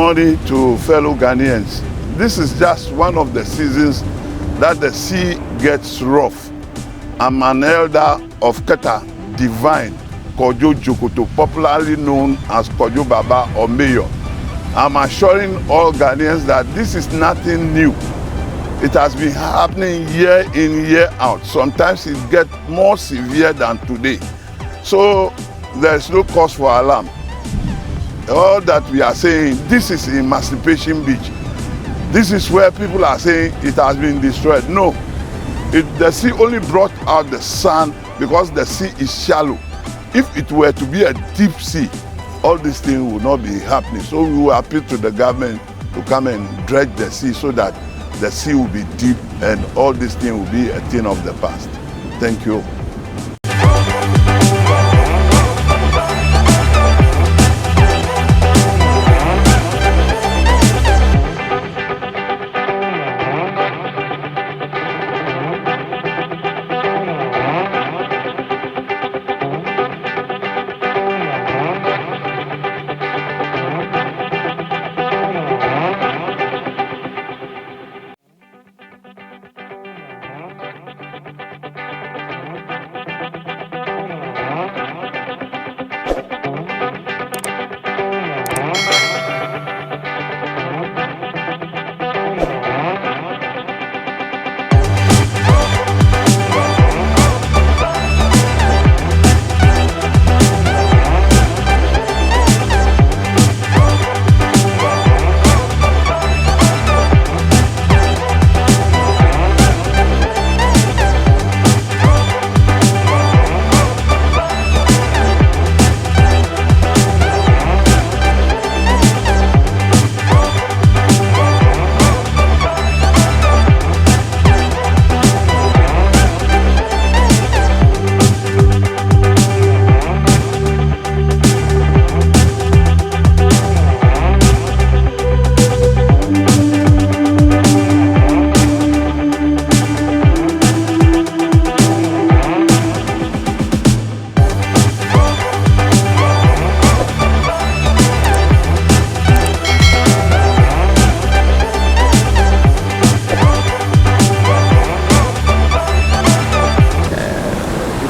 morning to fellow Ghanaians. This is just one of the seasons that the sea gets rough. I'm an elder of Keta, Divine, Kojo Jokoto, popularly known as Kojo Baba or Mayor. I'm assuring all Ghanaians that this is nothing new. It has been happening year in, year out. Sometimes it gets more severe than today. So there's no cause for alarm. All that we are saying, this is Emancipation Beach. This is where people are saying it has been destroyed. No, the sea only brought out the sand because the sea is shallow. If it were to be a deep sea, all these things would not be happening. So we will appeal to the government to come and dredge the sea so that the sea will be deep and all these things will be a thing of the past. Thank you.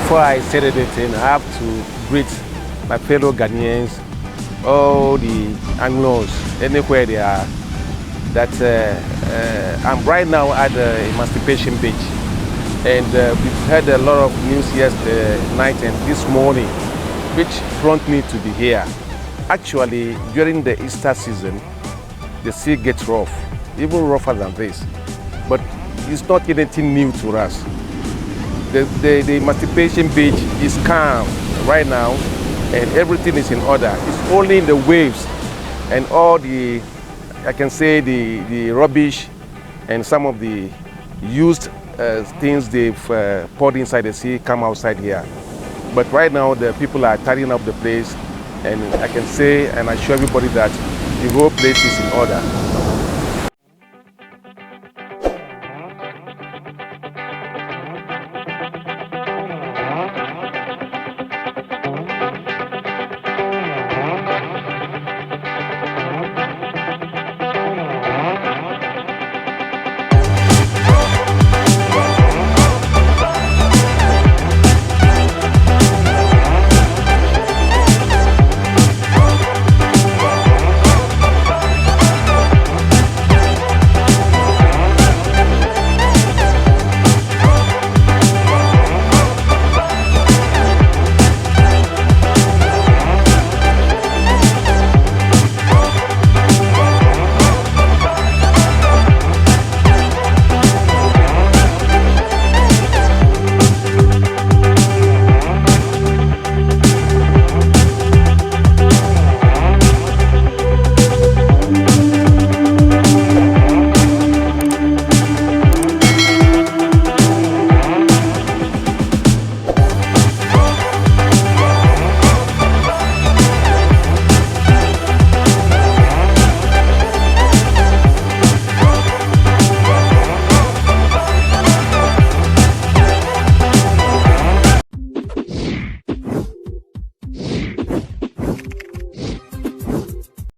Before I say anything, I have to greet my fellow Ghanaians, all the Anglos, anywhere they are. I'm right now at the Emancipation Beach, and we've had a lot of news yesterday night and this morning, which prompt me to be here. Actually, during the Easter season, the sea gets rough, even rougher than this, but it's not anything new to us. The Emancipation Beach is calm right now and everything is in order. It's only in the waves and all the, I can say the rubbish and some of the used things they've poured inside the sea come outside here. But right now the people are tidying up the place, and I can say and assure everybody that the whole place is in order.